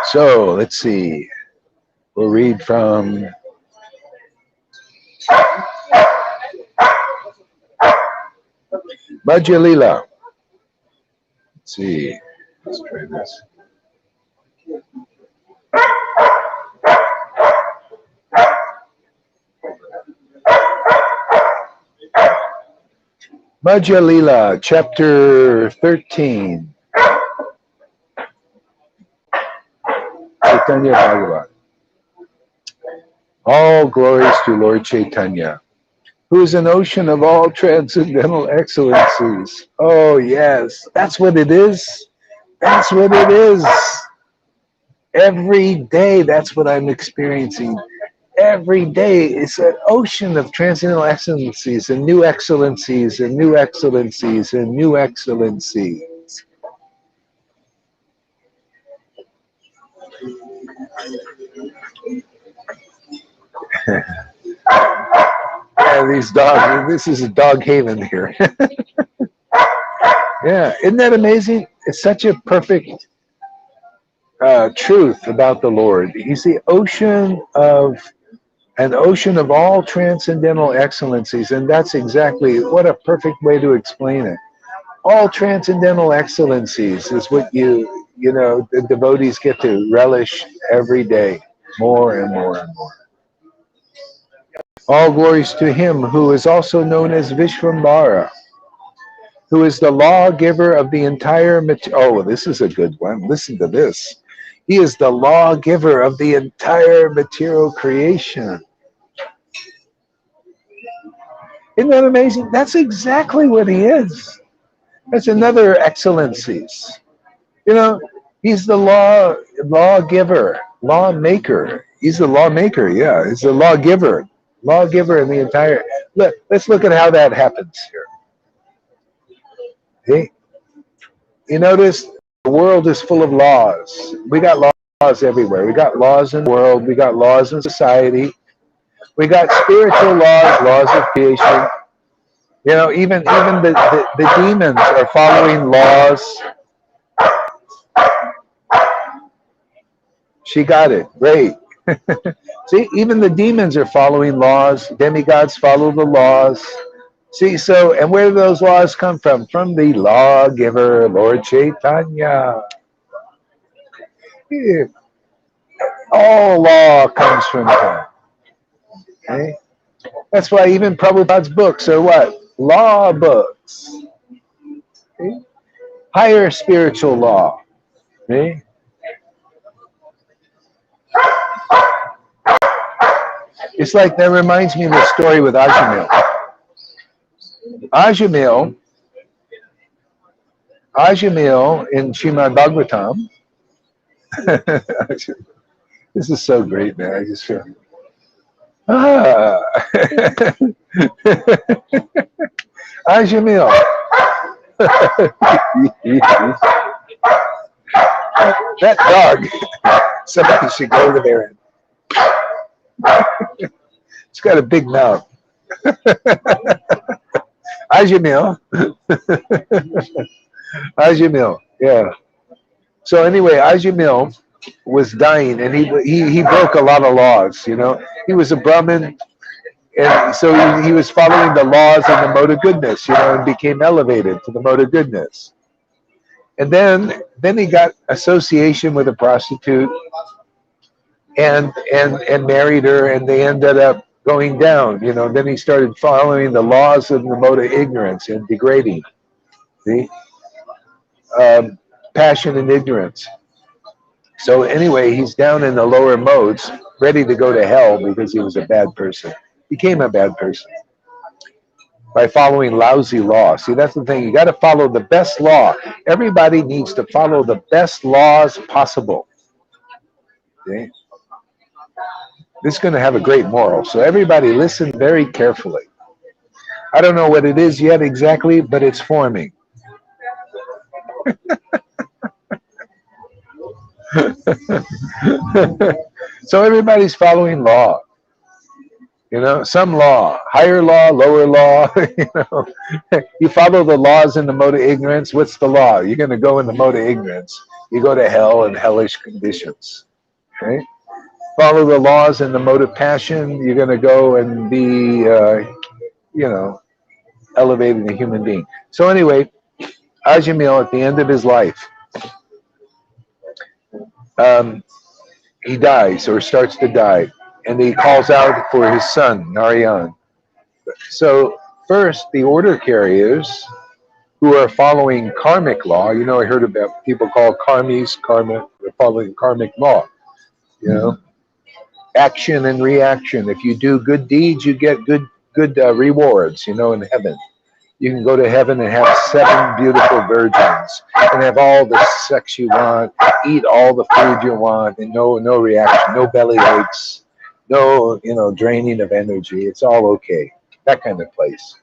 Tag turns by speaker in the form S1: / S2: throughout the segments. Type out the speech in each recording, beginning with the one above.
S1: So let's see. We'll read from Madhya Lila. Let's see. Let's try this. Madhya Lila, chapter 13. Caitanya Bhagavata. All glories to Lord Chaitanya, who is an ocean of all transcendental excellencies. Oh, yes, that's what it is. That's what it is. Every day, that's what I'm experiencing. Every day, it's an ocean of transcendental excellencies and new excellencies and new excellencies and new excellencies. Yeah, these dogs, this is a dog haven here. Yeah, isn't that amazing? It's such a perfect truth about the Lord. He's the an ocean of all transcendental excellencies, and that's exactly what a perfect way to explain it. All transcendental excellencies is what the devotees get to relish every day, more and more and more. All glories to him who is also known as Vishvambara, who is the lawgiver of the entire oh, this is a good one. Listen to this. He is the lawgiver of the entire material creation. Isn't that amazing? That's exactly what he is. That's another excellencies. He's the lawgiver, lawmaker. He's the lawmaker, yeah. He's the lawgiver. Lawgiver in the entire... Let's look at how that happens here. Okay? You notice the world is full of laws. We got laws everywhere. We got laws in the world. We got laws in society. We got spiritual laws, laws of creation. Even the demons are following laws. She got it. Great. See, even the demons are following laws. Demigods follow the laws. See, and where do those laws come from? From the lawgiver, Lord Chaitanya. Yeah. All law comes from him. Okay? That's why even Prabhupada's books are what? Law books. Okay? Higher spiritual law. Okay? It's like, that reminds me of the story with Ajimil. Ajimil in Srimad Bhagavatam. This is so great, man. I just feel... Ajimil. That dog. Somebody should go over there. It's got a big mouth. Ajimil. Ajimil, yeah. So anyway, Ajimil was dying, and he broke a lot of laws. He was a Brahmin, and so he was following the laws and the mode of goodness, and became elevated to the mode of goodness. And then he got association with a prostitute, and married her, and they ended up going down. Then he started following the laws of the mode of ignorance and degrading. See, passion and ignorance. So anyway, he's down in the lower modes, ready to go to hell because he was a bad person. Became a bad person by following lousy law. See, that's the thing. You got to follow the best law. Everybody needs to follow the best laws possible. Okay? This is going to have a great moral. So everybody listen very carefully. I don't know what it is yet exactly, but it's forming. So everybody's following law. Some law, higher law, lower law. You follow the laws in the mode of ignorance. What's the law? You're going to go in the mode of ignorance. you go to hell in hellish conditions. Right? Follow the laws and the mode of passion, you're going to go and be, elevating a human being. So anyway, Ajimil, at the end of his life, um, he dies or starts to die, and he calls out for his son, Narayan. So first, the order carriers who are following karmic law, I heard about people called karma, they're following karmic law, action and reaction. If you do good deeds, you get good rewards, in heaven. You can go to heaven and have 7 beautiful virgins and have all the sex you want, eat all the food you want, and no reaction, no belly aches, no, draining of energy. It's all okay. That kind of place.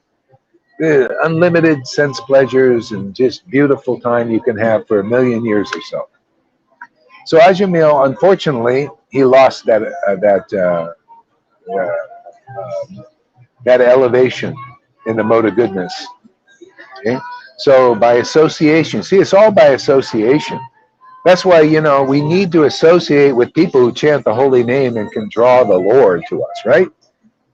S1: Unlimited sense pleasures and just beautiful time you can have for 1,000,000 years or so. So Ajimil, unfortunately, he lost that elevation in the mode of goodness. Okay? So by association, see, it's all by association. That's why, we need to associate with people who chant the holy name and can draw the Lord to us, right?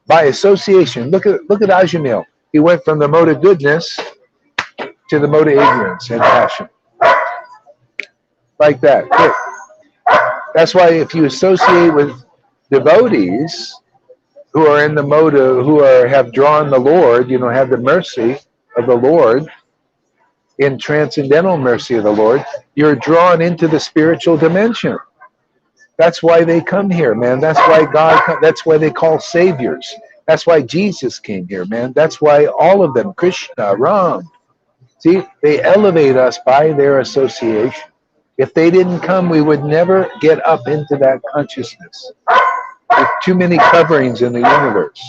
S1: By association. Look at Ajimil. He went from the mode of goodness to the mode of ignorance and passion. Like that. Quick. That's why if you associate with devotees who are in the mode of, have drawn the Lord, have the mercy of the Lord, in transcendental mercy of the Lord, you're drawn into the spiritual dimension. That's why they come here, man. That's why that's why they call saviors. That's why Jesus came here, man. That's why all of them, Krishna, Ram, see, they elevate us by their association. If they didn't come, we would never get up into that consciousness. There's too many coverings in the universe.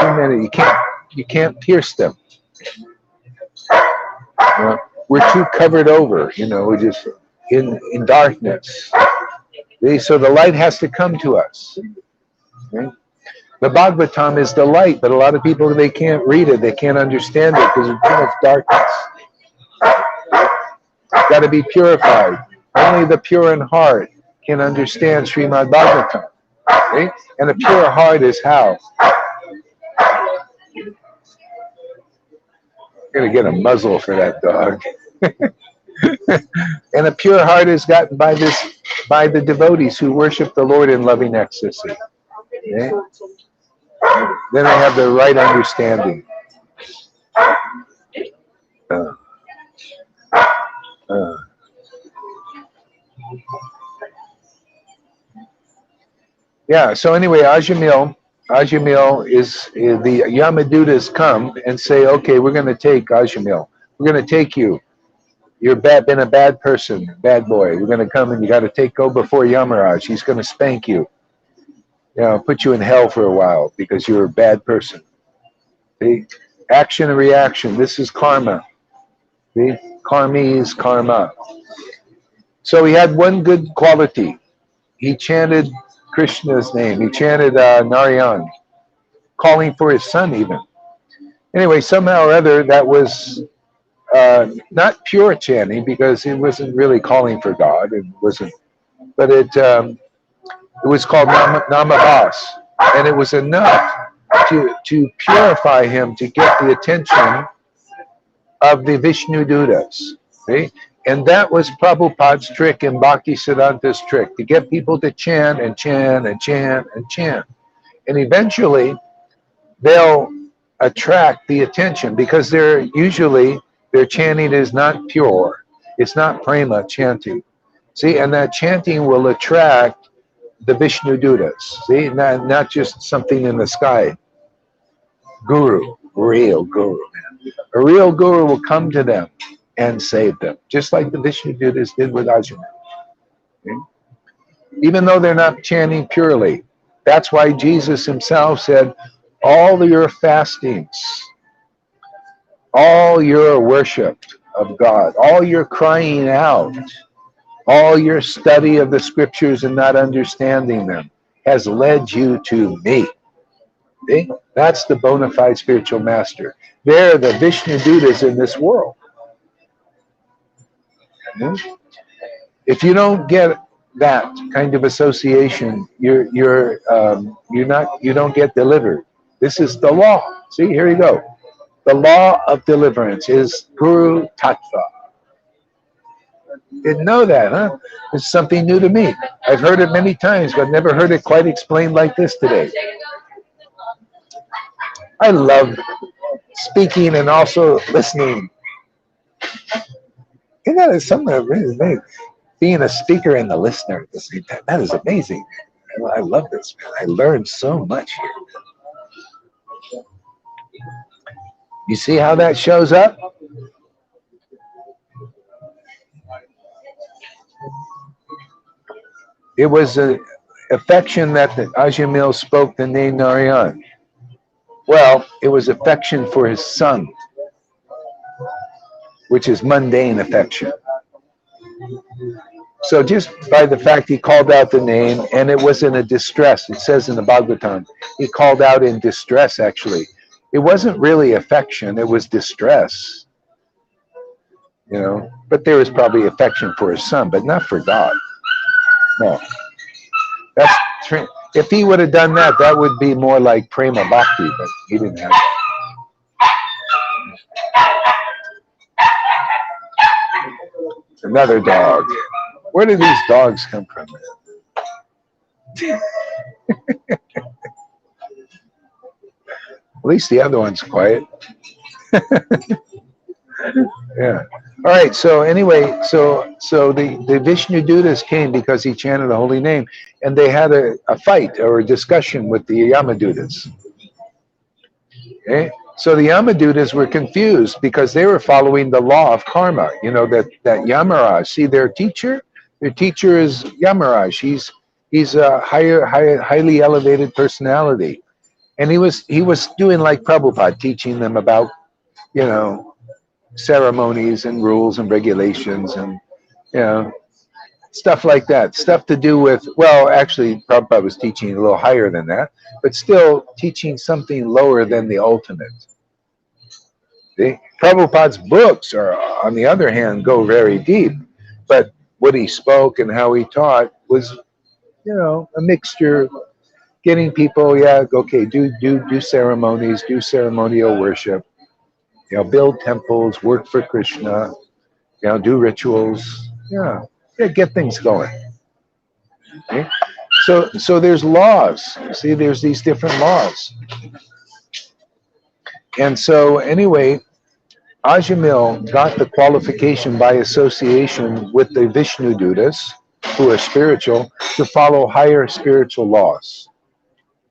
S1: Too many. You can't pierce them. We're too covered over. We're just in darkness. So the light has to come to us. Okay? The Bhagavatam is the light, but a lot of people, they can't read it. They can't understand it because there's too much darkness. Got to be purified. Only the pure in heart can understand Srimad Bhagavatam. Okay? And a pure heart is how? I'm going to get a muzzle for that dog. And a pure heart is gotten by the devotees who worship the Lord in loving ecstasy. Okay? Then they have the right understanding. Yeah, so anyway, Ajimil is the Yamadutas come and say, okay, we're going to take Ajimil. We're going to take you. You've been a bad person, bad boy. We're going to come and you got to go before Yamaraj. He's going to spank you. Put you in hell for a while because you're a bad person. See? Action and reaction. This is karma. See? Karmi is karma. So he had one good quality. He chanted Krishna's name. He chanted Narayan, calling for his son even. Anyway, somehow or other, that was not pure chanting because it wasn't really calling for God. It wasn't, but it was called Namabhas, and it was enough to purify him to get the attention of the Vishnu Dutas. See? And that was Prabhupada's trick and Bhaktisiddhanta's trick, to get people to chant and chant and chant and chant. And eventually, they'll attract the attention because their chanting is not pure. It's not prema chanting. See, and that chanting will attract the Vishnu Dutas. See, not just something in the sky. Guru, real guru. A real guru will come to them and save them, just like the Vishnu Dutas did with Ajimil. Okay? Even though they're not chanting purely. That's why Jesus himself said, all your fastings, all your worship of God, all your crying out, all your study of the scriptures and not understanding them has led you to me. See? That's the bona fide spiritual master. They're the Vishnu Dutas in this world. If you don't get that kind of association, you don't get delivered. This is the law. See, here you go. The law of deliverance is Guru Tattva. Didn't know that, huh? It's something new to me. I've heard it many times, but never heard it quite explained like this today. I love speaking and also listening. You know, it's something that really amazing. Being a speaker and the listener at the same time. That is amazing. I love this, man. I learned so much here. You see how that shows up? It was an affection that the Ajimil spoke the name Narayan. Well, it was affection for his son, which is mundane affection. So just by the fact he called out the name, and it was in a distress. It says in the Bhagavatam, he called out in distress, actually. It wasn't really affection, it was distress. You know, but there was probably affection for his son, but not for God. No. That's if he would have done that, that would be more like prema bhakti, but he didn't have that. Another dog. Where do these dogs come from? At least the other one's quiet. Yeah. All right. So anyway, so the Vishnu Dutas came because he chanted the holy name, and they had a fight or a discussion with the Yamadutas. Okay. So the Yamadutas were confused because they were following the law of karma. You know that Yamaraj. See their teacher is Yamaraj. He's a highly elevated personality, and he was doing like Prabhupada, teaching them about, you know, ceremonies and rules and regulations and, you know, stuff like that. Stuff to do with, well, actually Prabhupada was teaching a little higher than that, but still teaching something lower than the ultimate. See? Prabhupada's books are, on the other hand, go very deep, but what he spoke and how he taught was, you know, a mixture, getting people, yeah, okay, do ceremonies, do ceremonial worship, you know, build temples, work for Krishna, you know, do rituals, yeah, get things going. Okay? So there's laws. See, there's these different laws. And so anyway, Ajimil got the qualification by association with the Vishnu Dutas, who are spiritual, to follow higher spiritual laws.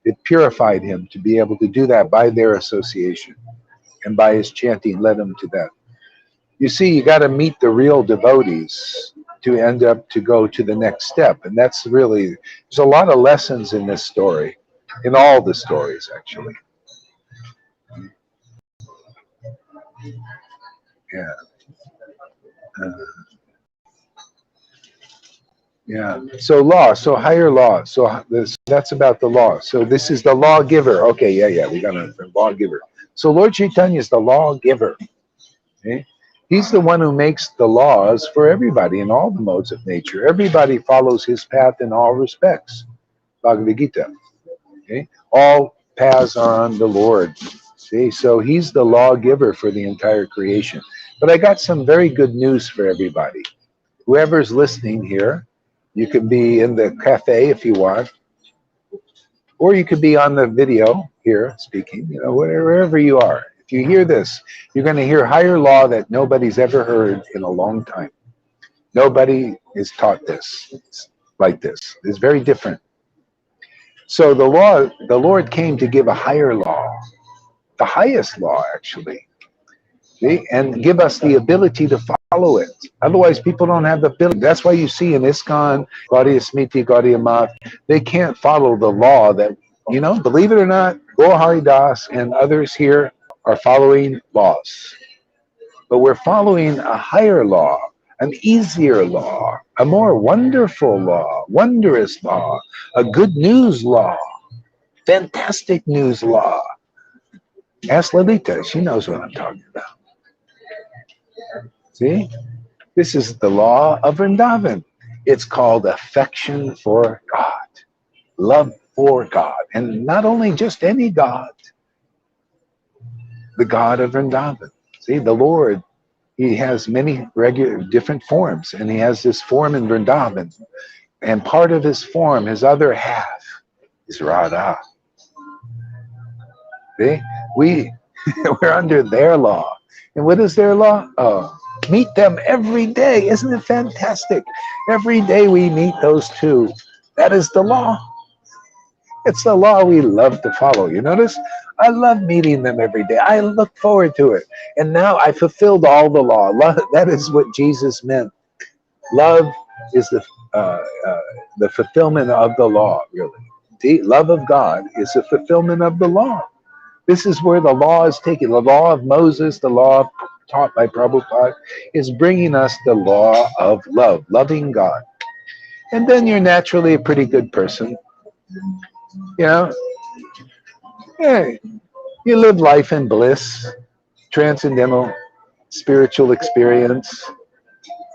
S1: It purified him to be able to do that by their association, and by his chanting led him to that. You see, you got to meet the real devotees to end up to go to the next step, and that's really, there's a lot of lessons in this story, in all the stories actually. Yeah. Yeah. So law, so higher law. So that's about the law. So this is the lawgiver. Okay, yeah, we got a lawgiver. So Lord Chaitanya is the lawgiver. Okay? He's the one who makes the laws for everybody in all the modes of nature. Everybody follows his path in all respects. Bhagavad Gita. Okay? All paths are on the Lord. See, so he's the lawgiver for the entire creation. But I got some very good news for everybody. Whoever's listening here, you could be in the cafe if you want, or you could be on the video here speaking, you know, wherever you are. If you hear this, you're going to hear higher law that nobody's ever heard in a long time. Nobody is taught this like this. It's very different. So the Lord came to give a higher law, the highest law actually, see? And give us the ability to follow it. Otherwise, people don't have the ability. That's why you see in ISKCON, Gaudiya Smriti, Gaudiya Math, they can't follow the law that, you know, believe it or not, Gaur Hari Das and others here are following laws. But we're following a higher law, an easier law, a more wonderful law, wondrous law, a good news law, fantastic news law. Ask Lalita, she knows what I'm talking about. See? This is the law of Vrindavan. It's called affection for God, love for God. And not only just any God, the God of Vrindavan. See, the Lord, he has many different forms, and he has this form in Vrindavan. And part of his form, his other half, is Radha. See? We're under their law. And what is their law? Oh, meet them every day. Isn't it fantastic? Every day we meet those two. That is the law. It's the law we love to follow. You notice? I love meeting them every day. I look forward to it. And now I fulfilled all the law. Love, that is what Jesus meant. Love is the fulfillment of the law, really. The love of God is the fulfillment of the law. This is where the law is taken. The law of Moses, the law taught by Prabhupada, is bringing us the law of love, loving God. And then you're naturally a pretty good person. You know, yeah, you live life in bliss, transcendental, spiritual experience.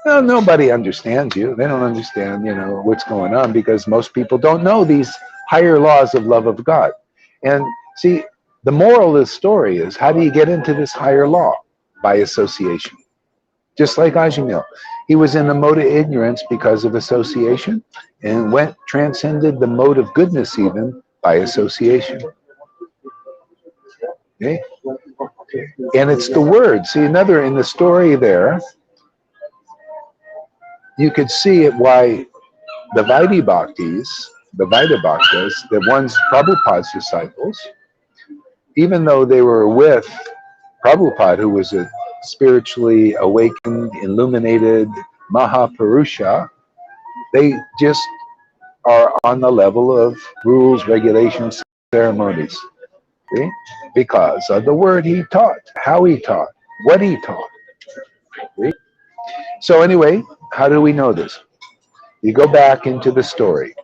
S1: Well, nobody understands you. They don't understand, what's going on because most people don't know these higher laws of love of God. And see, the moral of the story is, how do you get into this higher law? By association. Just like Ajimil. He was in the mode of ignorance because of association and transcended the mode of goodness even by association. Okay? And it's the word. See, in the story there, you could see it why the Vadi Bhaktis, the Vaida Bhaktas, the ones Prabhupada's disciples, even though they were with Prabhupada, who was a spiritually awakened, illuminated Mahapurusha, they just are on the level of rules, regulations, ceremonies. See? Because of the word he taught, how he taught, what he taught. See? So anyway, how do we know this? You go back into the story.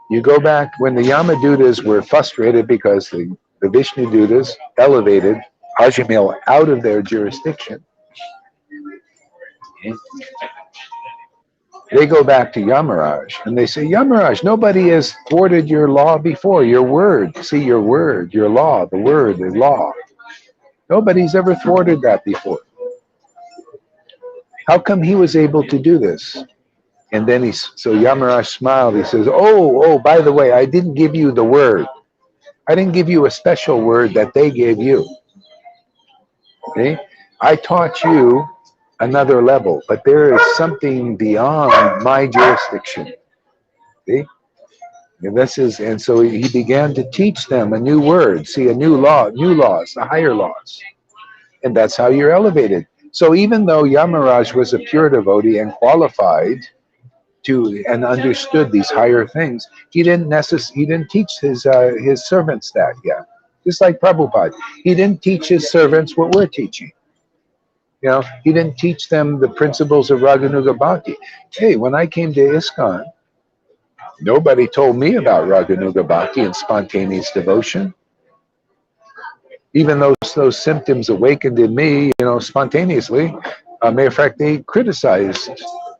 S1: You go back when the Yamadutas were frustrated because the Vishnu Dutas elevated Ajimil out of their jurisdiction. Okay. They go back to Yamaraj and they say, Yamaraj, nobody has thwarted your law before, your word. See, your word, your law, the word, the law. Nobody's ever thwarted that before. How come he was able to do this? And then so Yamaraj smiled. He says, oh, by the way, I didn't give you the word. I didn't give you a special word that they gave you. Okay? I taught you another level, but there is something beyond my jurisdiction. See? And so he began to teach them a new word, see, a new law, new laws, the higher laws. And that's how you're elevated. So even though Yamaraj was a pure devotee and qualified and understood these higher things, he didn't teach his servants that yet. Just like Prabhupada, he didn't teach his servants what we're teaching. He didn't teach them the principles of Raganuga Bhakti. Hey, when I came to ISKCON, nobody told me about Raganuga Bhakti and spontaneous devotion. Even though those symptoms awakened in me, spontaneously. Matter of fact, they criticized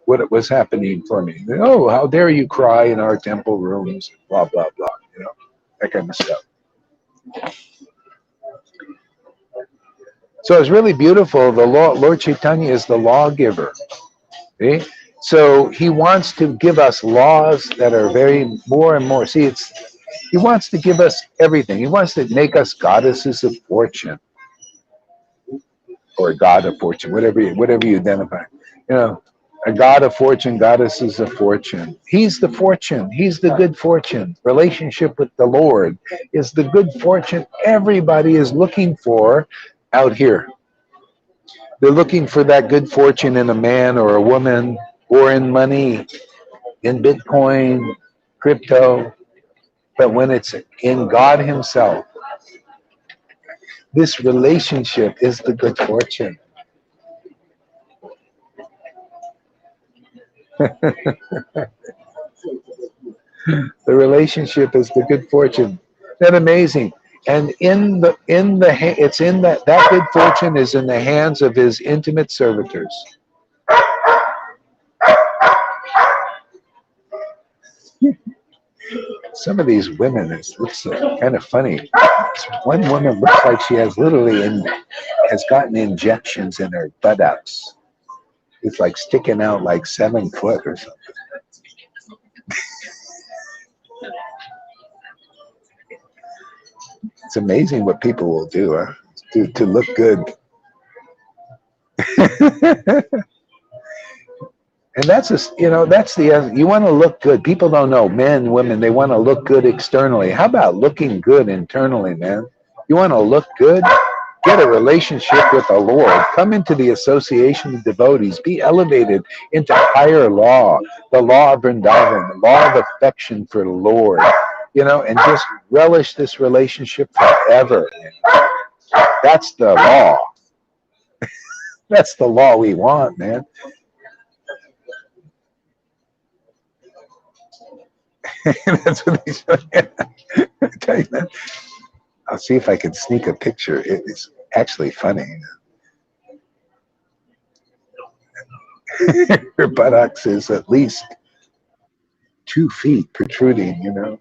S1: what was happening for me. Oh, how dare you cry in our temple rooms, blah, blah, blah, that kind of stuff. So it's really beautiful. Lord Chaitanya is the lawgiver. See? So he wants to give us laws that are more and more. See, he wants to give us everything. He wants to make us goddesses of fortune, or god of fortune, whatever you identify. A god of fortune, goddesses of fortune. He's the fortune. He's the good fortune. Relationship with the Lord is the good fortune everybody is looking for out here. They're looking for that good fortune in a man or a woman, or in money, in Bitcoin, crypto. But when it's in God himself, this relationship is the good fortune. The relationship is the good fortune. Isn't that amazing? And that good fortune is in the hands of his intimate servitors. Some of these women, it looks kind of funny. This one woman looks like she has literally has gotten injections in her buttocks. It's like sticking out like 7 foot or something. It's amazing what people will do, huh? To look good. And that's that's you want to look good. People don't know, men, women, they want to look good externally. How about looking good internally, man? You want to look good? Get a relationship with the Lord. Come into the association of devotees. Be elevated into higher law, the law of Vrindavan, the law of affection for the Lord, and just relish this relationship forever. That's the law. That's the law we want, man. That's what they should. I tell you, man. I'll see if I can sneak a picture. It's actually funny. Her buttocks is at least 2 feet protruding.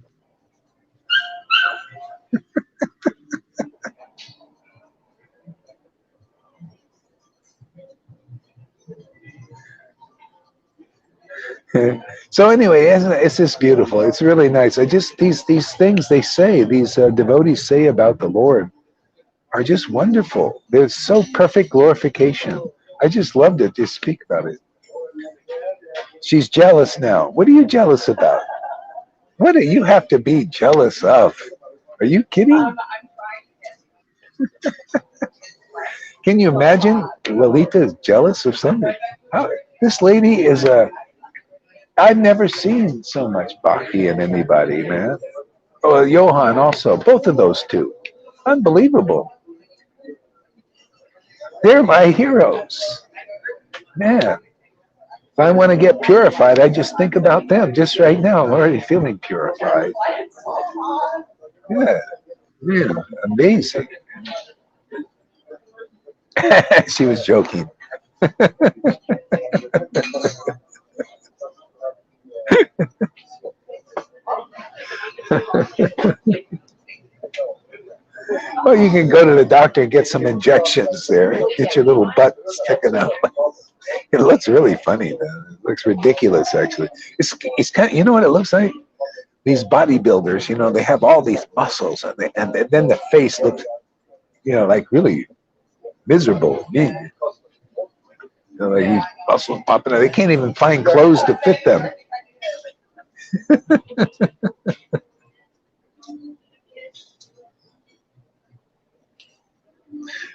S1: So anyway, it's just beautiful. It's really nice. These things they say, these devotees say about the Lord are just wonderful. They're so perfect glorification. I just loved it. Just speak about it. She's jealous now. What are you jealous about? What do you have to be jealous of? Are you kidding? Can you imagine Lalita is jealous of somebody? This lady is I've never seen so much bhakti in anybody, man. Oh, Johan also. Both of those two. Unbelievable. They're my heroes. Man, if I want to get purified, I just think about them. Just right now, I'm already feeling purified. Yeah, yeah, amazing. She was joking. Well, you can go to the doctor and get some injections there. Get your little butt sticking out. It looks really funny, man. It looks ridiculous, actually. It's kind of, you know what it looks like? These bodybuilders, they have all these muscles, and then the face looks, like really miserable. Like these muscles popping out. They can't even find clothes to fit them.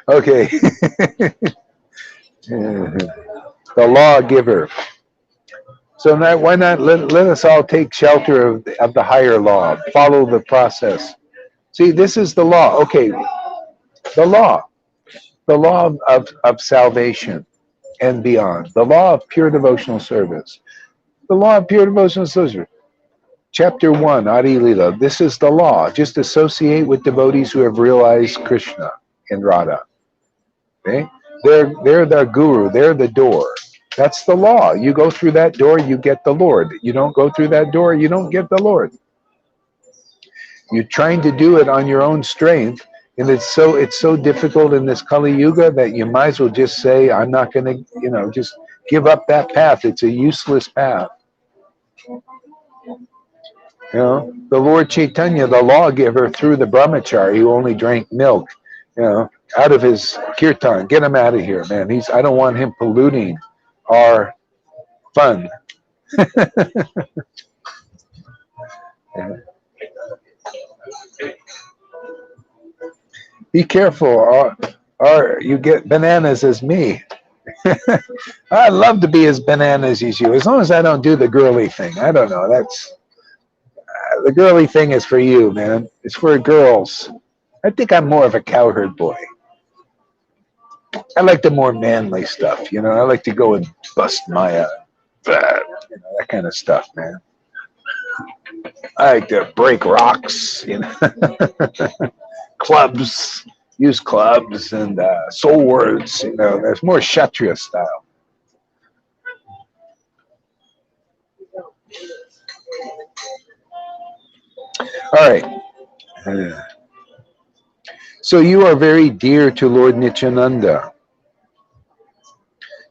S1: Okay. The lawgiver. So now, why not let us all take shelter of the higher law, follow the process. See, this is the law. Okay, the law of salvation and beyond, the law of pure devotional service, the law of pure devotional service. Chapter 1, Adi Lila. This is the law. Just associate with devotees who have realized Krishna and Radha. Okay? They're the guru. They're the door. That's the law. You go through that door, you get the Lord. You don't go through that door, you don't get the Lord. You're trying to do it on your own strength, and it's so difficult in this Kali Yuga that you might as well just say, I'm not going to, just give up that path. It's a useless path. The Lord Chaitanya, the lawgiver, threw the brahmachari who only drank milk, out of his kirtan. Get him out of here, man. I don't want him polluting our fun. Yeah. Be careful, or you get bananas as me. I'd love to be as bananas as you, as long as I don't do the girly thing. I don't know. That's the girly thing is for you, man. It's for girls. I think I'm more of a cowherd boy. I like the more manly stuff, I like to go and bust my, that kind of stuff, man. I like to break rocks, clubs, use clubs and swords, There's more Kshatriya style. All right. Uh, So you are very dear to Lord Nityananda.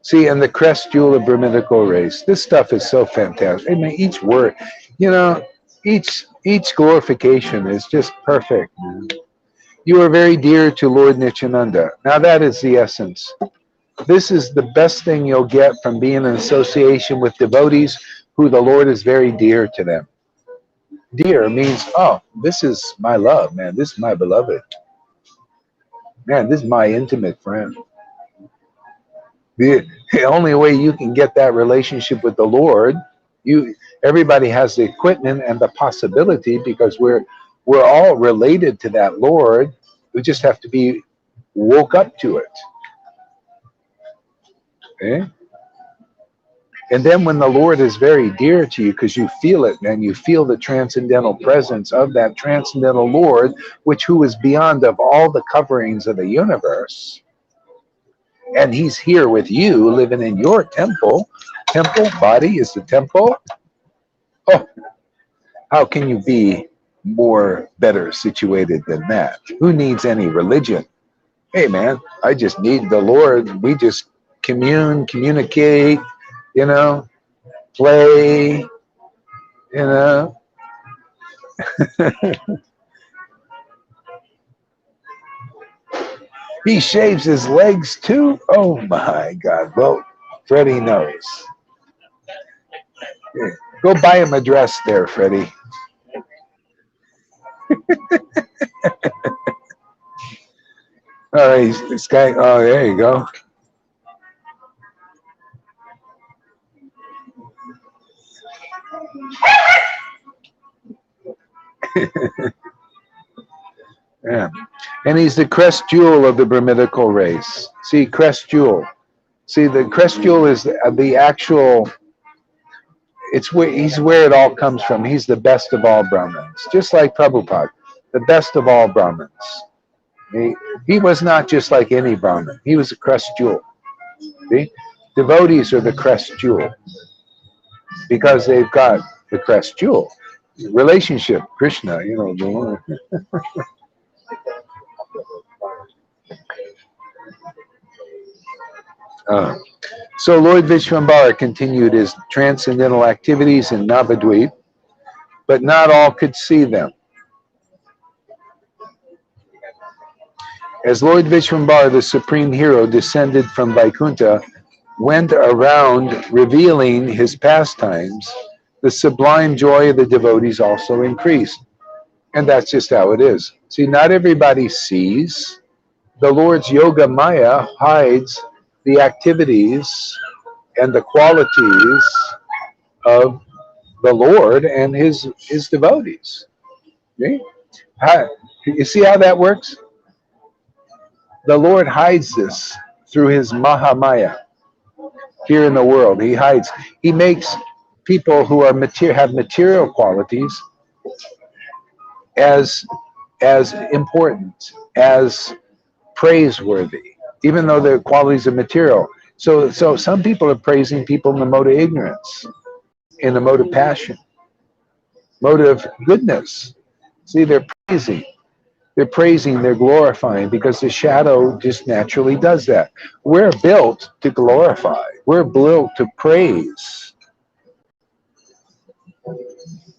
S1: See, and the crest jewel of brahminical race. This stuff is so fantastic. I mean, each word, you know, each glorification is just perfect. Man. You are very dear to Lord Nityananda. Now that is the essence. This is the best thing you'll get from being in association with devotees who the Lord is very dear to them. Dear means, oh, this is my love, man. This is my beloved. Man, this is my intimate friend. The only way you can get that relationship with the Lord, everybody has the equipment and the possibility because we're all related to that Lord. We just have to be woke up to it. Okay? And then when the Lord is very dear to you, because you feel it, man, you feel the transcendental presence of that transcendental Lord, who is beyond of all the coverings of the universe. And he's here with you, living in your temple. Temple, body is the temple. Oh, how can you be better situated than that? Who needs any religion? Hey, man, I just need the Lord. We just communicate, play, you know. He shaves his legs too? Oh my God. Well, Freddie knows. Go buy him a dress there, Freddie. All right, this guy, oh, there you go. Yeah. And he's the crest jewel of the brahminical race. See, crest jewel. See, the crest jewel is the actual, he's where it all comes from. He's the best of all Brahmins. Just like Prabhupada, the best of all Brahmins. He was not just like any Brahmin. He was a crest jewel. See? Devotees are the crest jewel because they've got the crest jewel. Relationship, Krishna, So Lord Vishwambara continued his transcendental activities in Navadvip, but not all could see them. As Lord Vishwambara, the supreme hero, descended from Vaikuntha, went around revealing his pastimes, the sublime joy of the devotees also increased. And that's just how it is. See, not everybody sees. The Lord's Yoga Maya hides the activities and the qualities of the Lord and his devotees. Okay? You see how that works? The Lord hides this through his Mahamaya here in the world. He hides. He makes people who are have material qualities as important, as praiseworthy, even though they're qualities of material. So some people are praising people in the mode of ignorance, in the mode of passion, mode of goodness. See, they're praising, they're glorifying, because the shadow just naturally does that. We're built to glorify. We're built to praise.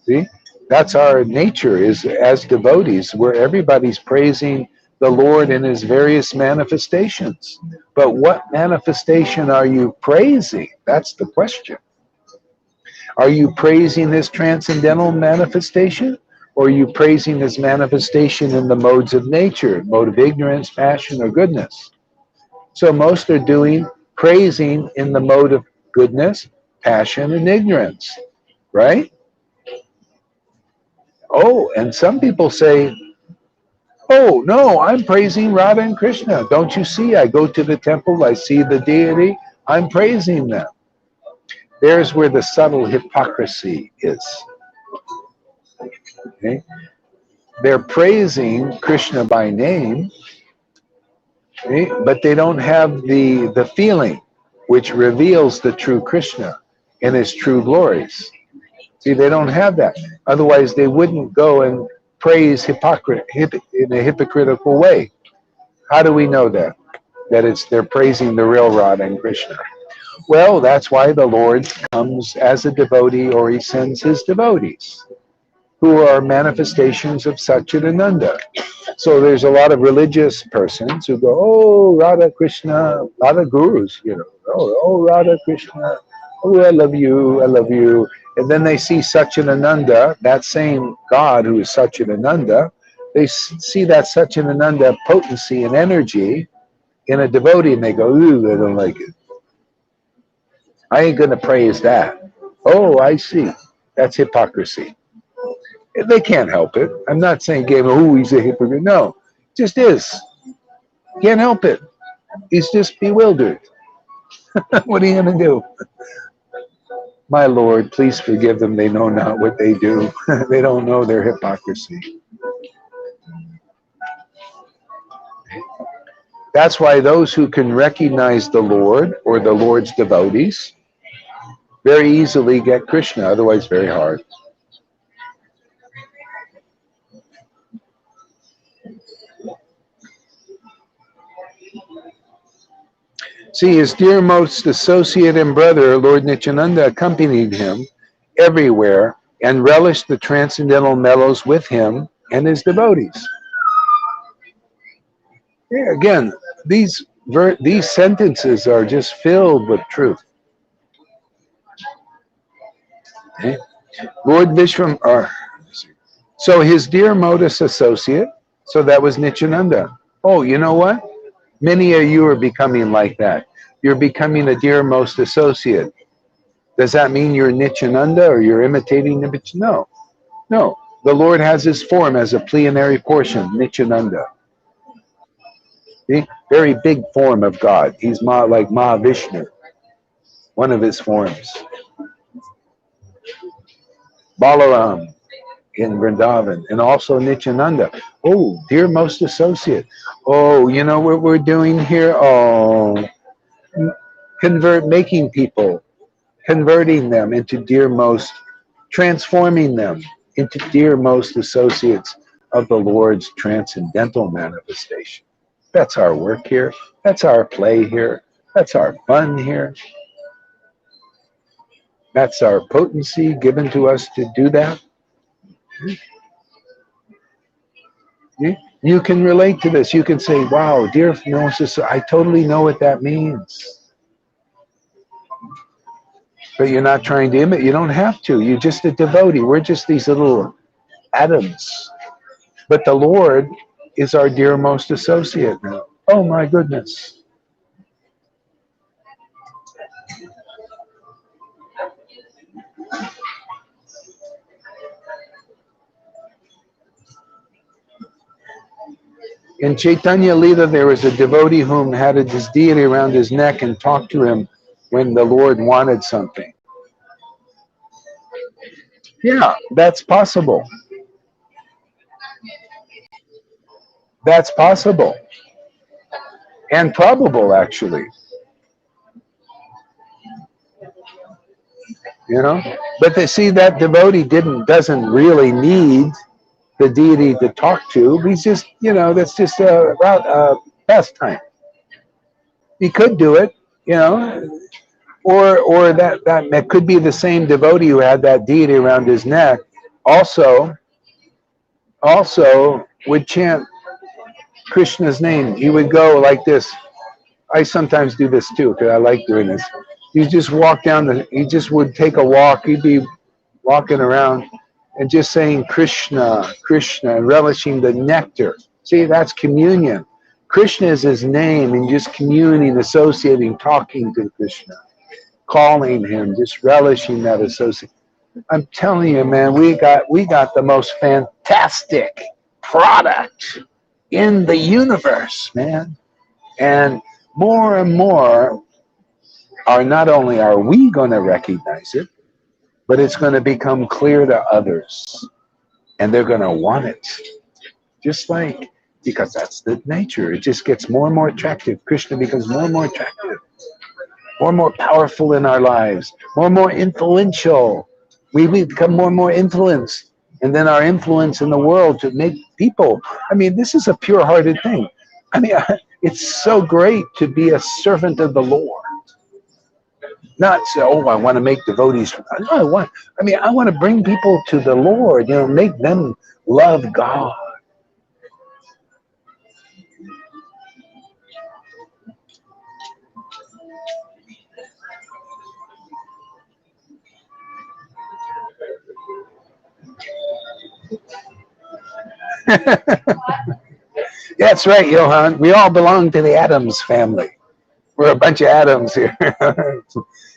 S1: See? That's our nature, is as devotees, where everybody's praising the Lord in his various manifestations. But what manifestation are you praising? That's the question. Are you praising this transcendental manifestation? Or are you praising this manifestation in the modes of nature, mode of ignorance, passion, or goodness? So most are doing praising in the mode of goodness, passion, and ignorance, right? Oh, and some people say, oh, no, I'm praising Radha and Krishna. Don't you see? I go to the temple, I see the deity, I'm praising them. There's where the subtle hypocrisy is. Okay? They're praising Krishna by name, okay? But they don't have the feeling which reveals the true Krishna and his true glories. See, they don't have that. Otherwise, they wouldn't go and praise in a hypocritical way. How do we know that? That they're praising the real Radha and Krishna. Well, that's why the Lord comes as a devotee, or he sends his devotees, who are manifestations of Satchidananda. So there's a lot of religious persons who go, oh, Radha Krishna, a lot of gurus, oh, Radha Krishna, oh, I love you, I love you. And then they see Satchidananda, that same God who is Satchidananda, they see that Satchidananda potency and energy in a devotee, and they go, ooh, I don't like it. I ain't going to praise that. Oh, I see. That's hypocrisy. They can't help it. I'm not saying, oh, he's a hypocrite. No, just is. Can't help it. He's just bewildered. What are you going to do? My Lord, please forgive them. They know not what they do. They don't know their hypocrisy. That's why those who can recognize the Lord or the Lord's devotees very easily get Krishna, otherwise very hard. See, his dearmost associate and brother, Lord Nityananda, accompanied him everywhere and relished the transcendental mellows with him and his devotees. Yeah, again, these sentences are just filled with truth. Okay? Lord Vishram, so his dearmost associate, so that was Nityananda. Oh, you know what? Many of you are becoming like that. You're becoming a dearmost associate. Does that mean you're Nityananda or you're imitating Nityananda? No. The Lord has his form as a plenary portion, Nityananda. See? Very big form of God. He's like Mahavishnu, one of his forms. Balaram in Vrindavan, and also Nityananda. Oh, dearmost associate. Oh, you know what we're doing here? Oh, making people, converting them into dearmost, transforming them into dearmost associates of the Lord's transcendental manifestation. That's our work here. That's our play here. That's our fun here. That's our potency given to us to do that. You can relate to this. You can say, wow, dear Moses, I totally know what that means. But you're not trying to imitate. You don't have to. You're just a devotee. We're just these little atoms. But the Lord is our dearmost associate now. Oh my goodness. In Caitanya Lila, there was a devotee whom had his deity around his neck and talked to him when the Lord wanted something. Yeah, that's possible. That's possible. And probable, actually. You know? But they see that devotee doesn't really need the deity to talk to. He's just, that's just a pastime. He could do it, or that could be the same devotee who had that deity around his neck also would chant Krishna's name. He would go like this. I sometimes do this too because I like doing this. He just he just would take a walk. He'd be walking around and just saying Krishna, Krishna, and relishing the nectar. See, that's communion. Krishna is his name, and just communing, associating, talking to Krishna, calling him, just relishing that association. I'm telling you, man, we got the most fantastic product in the universe, man. And more and more not only are we going to recognize it, but it's going to become clear to others. And they're going to want it. Because that's the nature. It just gets more and more attractive. Krishna becomes more and more attractive. More and more powerful in our lives. More and more influential. We become more and more influenced and then our influence in the world to make people. I mean, this is a pure-hearted thing. I mean, it's so great to be a servant of the Lord. Not say, oh, I want to make devotees. No, I want to bring people to the Lord. Make them love God. That's right, Johan. We all belong to the Adams family. We're a bunch of atoms here.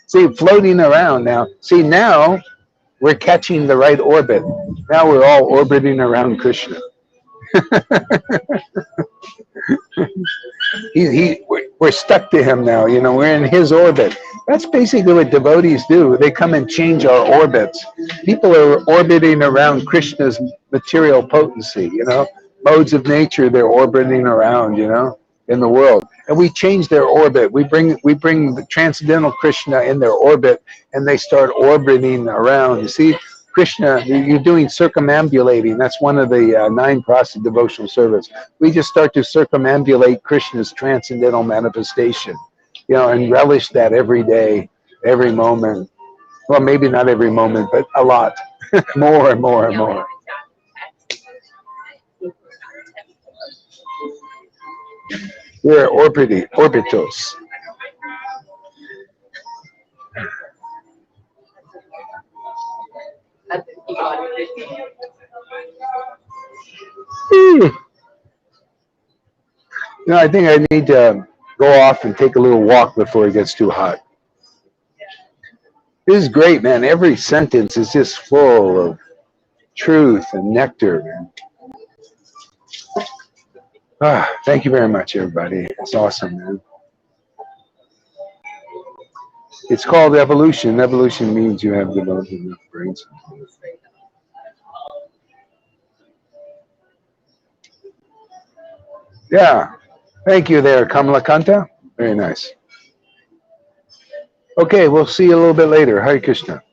S1: See, floating around now. See, now we're catching the right orbit. Now we're all orbiting around Krishna. We're stuck to him now. We're in his orbit. That's basically what devotees do. They come and change our orbits. People are orbiting around Krishna's material potency. Modes of nature they're orbiting around. In the world, and we change their orbit. We bring the transcendental Krishna in their orbit, and they start orbiting around. You see, Krishna, you're doing circumambulating. That's one of the 9 process of devotional service. We just start to circumambulate Krishna's transcendental manifestation, and relish that every day, every moment. Well, maybe not every moment, but a lot, more and more and more. We're orbitos. I think I need to go off and take a little walk before it gets too hot. This is great, man. Every sentence is just full of truth and nectar, man. Thank you very much, everybody. It's awesome, man. It's called evolution. Evolution means you have developed enough brains. Yeah. Thank you there, Kamalakanta. Very nice. Okay, we'll see you a little bit later. Hare Krishna.